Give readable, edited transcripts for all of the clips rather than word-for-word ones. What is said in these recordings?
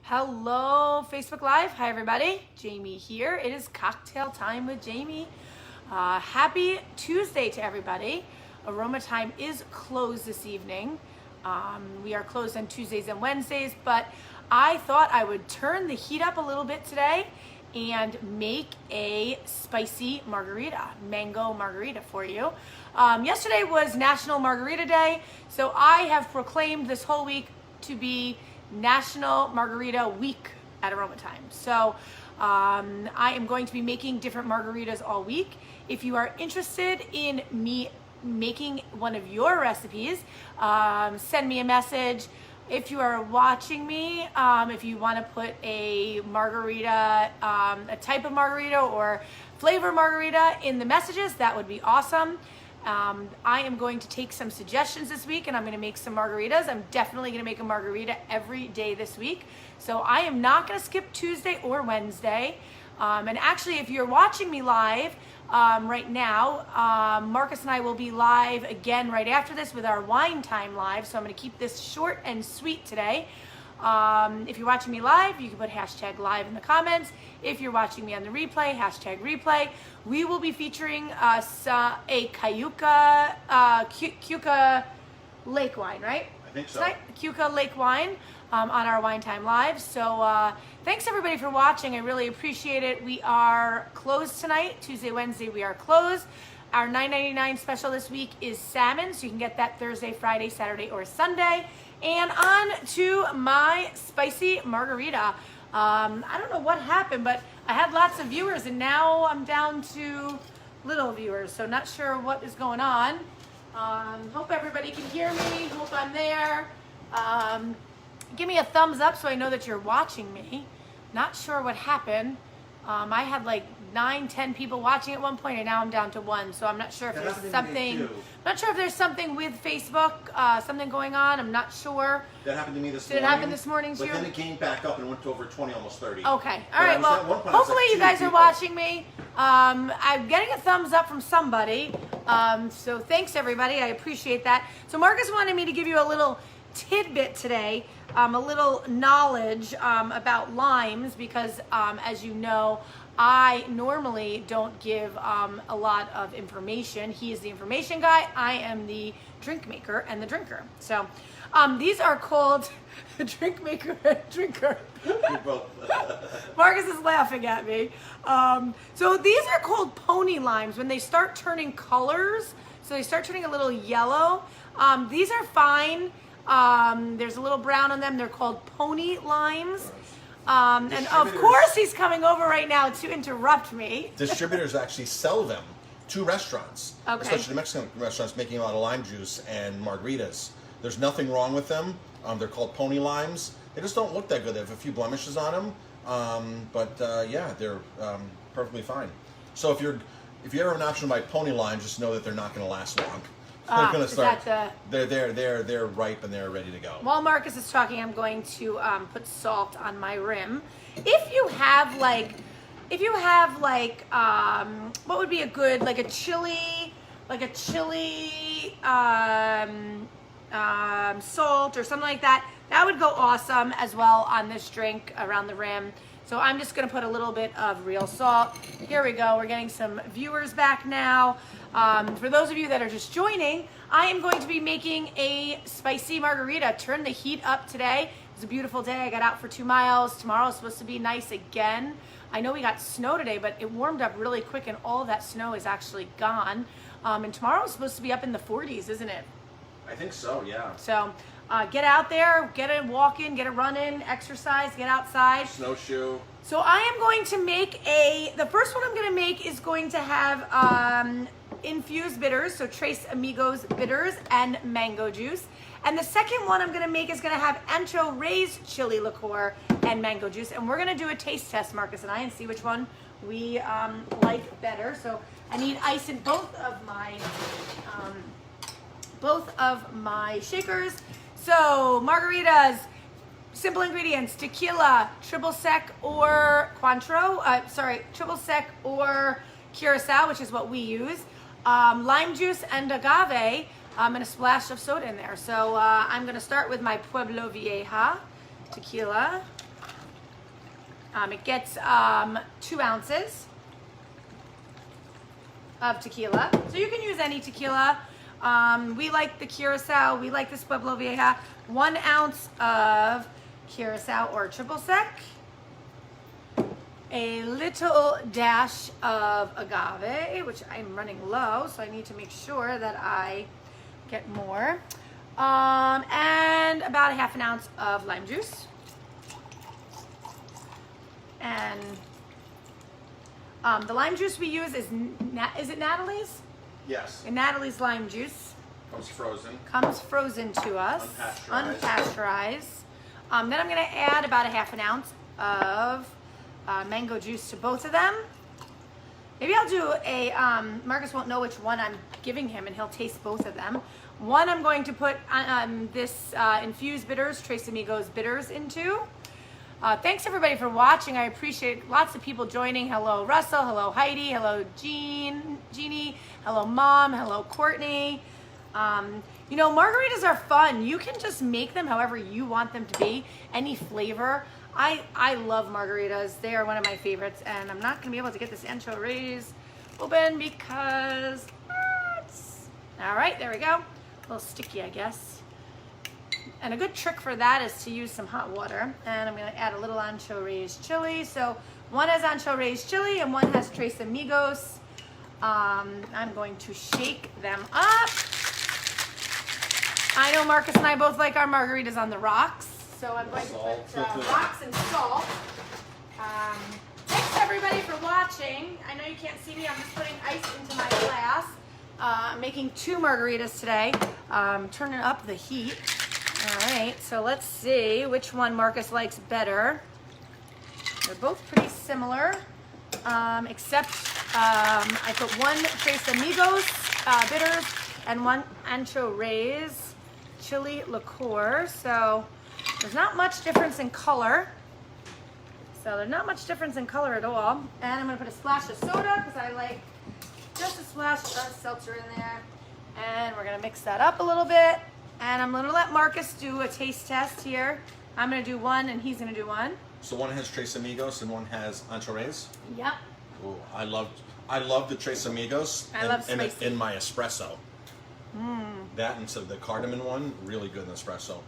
Hello, Facebook Live. Hi, everybody. Jamie here. It is Cocktail Time with Jamie. Happy Tuesday to everybody. Aroma Time is closed this evening. We are closed on Tuesdays and Wednesdays, but I thought I would turn the heat up a little bit today and make a spicy margarita, mango margarita for you. Yesterday was National Margarita Day, so I have proclaimed this whole week to be National Margarita Week at Aroma Time. So I am going to be making different margaritas all week. If you are interested in me making one of your recipes, send me a message. If you are watching me, if you want to put a margarita, a type of margarita or flavor margarita in the messages, that would be awesome. I am going to take some suggestions this week and I'm going to make some margaritas. I'm definitely going to make a margarita every day this week. So I am not going to skip Tuesday or Wednesday. And actually, if you're watching me live right now, Marcus and I will be live again right after this with our Wine Time Live. So I'm going to keep this short and sweet today. If you're watching me live, you can put hashtag live in the comments. If you're watching me on the replay, hashtag replay. We will be featuring a Keuka Lake wine, right? I think so. Tonight, Keuka Lake wine on our Wine Time Live. So thanks everybody for watching. I really appreciate it. We are closed tonight. Tuesday, Wednesday, we are closed. Our $9.99 special this week is salmon, so you can get that Thursday, Friday, Saturday, or Sunday. And on to my spicy margarita. I don't know what happened, but I had lots of viewers and now I'm down to little viewers, so not sure what is going on. Hope everybody can hear me. Hope I'm there. Give me a thumbs up so I know that you're watching me. Not sure what happened. I had like 9-10 people watching at one point and now I'm down to 1, so I'm not sure if there's something with Facebook, something going on. I'm not sure. That happened to me this morning. Did it happen this morning too? But then it came back up and went to over 20, almost 30. Okay, all right, well, hopefully you guys are watching me. I'm getting a thumbs up from somebody, so thanks everybody, I appreciate that. So Marcus wanted me to give you a little tidbit today, a little knowledge about limes because as you know, I normally don't give a lot of information. He is the information guy. I am the drink maker and the drinker. So these are called drink maker and drinker. You're both. Marcus is laughing at me. So these are called pony limes when they start turning colors. So they start turning a little yellow. These are fine. There's a little brown on them. They're called pony limes. And of course he's coming over right now to interrupt me. Distributors actually sell them to restaurants, okay. Especially the Mexican restaurants making a lot of lime juice and margaritas. There's nothing wrong with them. They're called pony limes. They just don't look that good. They have a few blemishes on them, yeah, they're perfectly fine. So if you ever have an option to buy pony limes, just know that they're not going to last long. They're going to start. They're ripe and they're ready to go. While Marcus is talking, I'm going to put salt on my rim. If you have like, what would be a good a chili salt or something like that. That would go awesome as well on this drink around the rim. So I'm just going to put a little bit of real salt. Here we go. We're getting some viewers back now. For those of you that are just joining, I am going to be making a spicy margarita. Turn the heat up today. It's a beautiful day. I got out for 2 miles. Tomorrow is supposed to be nice again. I know we got snow today, but it warmed up really quick and all of that snow is actually gone. And tomorrow is supposed to be up in the 40s, isn't it? I think so, yeah. So get out there, get a walk in, get a run in, exercise, get outside. Snowshoe. So I am going to make the first one I'm going to make is going to have infused bitters, so Tres Amigos bitters and mango juice. And the second one I'm going to make is going to have Ancho Reyes chili liqueur and mango juice. And we're going to do a taste test, Marcus and I, and see which one we like better. So I need ice in both of my shakers. So margaritas, simple ingredients: tequila, triple sec or Cointreau. Triple sec or Curacao, which is what we use. Lime juice and agave, and a splash of soda in there. So I'm going to start with my Pueblo Vieja tequila. It gets 2 ounces of tequila. So you can use any tequila. We like the Curacao. We like this Pueblo Vieja. 1 ounce of Curacao or triple sec. A little dash of agave, which I'm running low, so I need to make sure that I get more. And about 1/2 ounce of lime juice. And the lime juice we use is it Natalie's? Yes. And Natalie's lime juice Comes frozen. comes frozen to us, unpasteurized. Then I'm going to add about 1/2 ounce of mango juice to both of them. Maybe I'll do a, Marcus won't know which one I'm giving him, and he'll taste both of them. One I'm going to put this infused bitters, Tres Amigos bitters into. Thanks everybody for watching. I appreciate lots of people joining. Hello Russell, hello Heidi, hello Jeannie, hello Mom, hello Courtney. You know, margaritas are fun. You can just make them however you want them to be, any flavor. I love margaritas. They are one of my favorites, and I'm not gonna be able to get this anchovies open because all right, there we go. A little sticky, I guess. And a good trick for that is to use some hot water. And I'm gonna add a little ancho raised chili. So one has ancho raised chili and one has Tres Amigos. I'm going to shake them up. I know Marcus and I both like our margaritas on the rocks. So I'm going to put rocks and salt. Thanks everybody for watching. I know you can't see me, I'm just putting ice into my glass. I'm making 2 margaritas today. Turning up the heat. All right, so let's see which one Marcus likes better. They're both pretty similar, except I put 1 Tres Amigos bitters and 1 Ancho Reyes chili liqueur. So there's not much difference in color. So there's not much difference in color at all. And I'm gonna put a splash of soda because I like just a splash of seltzer in there. And we're gonna mix that up a little bit. And I'm gonna let Marcus do a taste test here. I'm gonna do one and he's gonna do one. So one has Tres Amigos and one has Ancho Reyes? Yep. Ooh, I love the Tres Amigos in my espresso. That instead of the cardamom one, really good in espresso.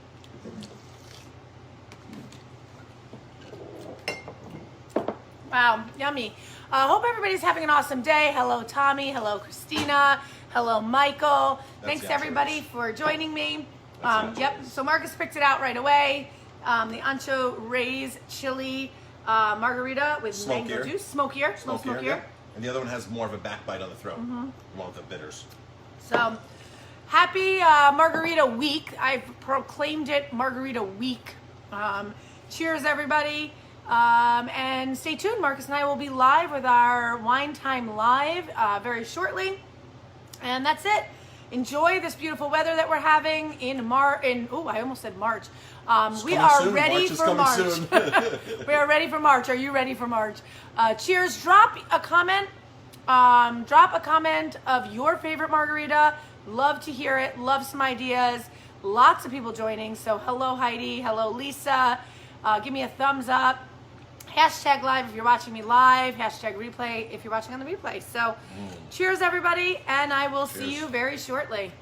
Wow, yummy. Hope everybody's having an awesome day. Hello, Tommy. Hello, Christina. Hello, Michael. Thanks everybody for joining me. Yep, so Marcus picked it out right away. The Ancho Reyes chili margarita with mango juice. Smokier. Yeah. And the other one has more of a backbite on the throat, along with the bitters. So, happy Margarita Week. I've proclaimed it Margarita Week. Cheers, everybody. And stay tuned. Marcus and I will be live with our Wine Time Live very shortly. And that's it. Enjoy this beautiful weather that we're having in I almost said March. We are ready for March. We are ready for March. Are you ready for March? Cheers. Drop a comment. Drop a comment of your favorite margarita. Love to hear it. Love some ideas. Lots of people joining. So hello, Heidi. Hello, Lisa. Give me a thumbs up. Hashtag live if you're watching me live. Hashtag replay if you're watching on the replay. So cheers, everybody. And I will see you very shortly.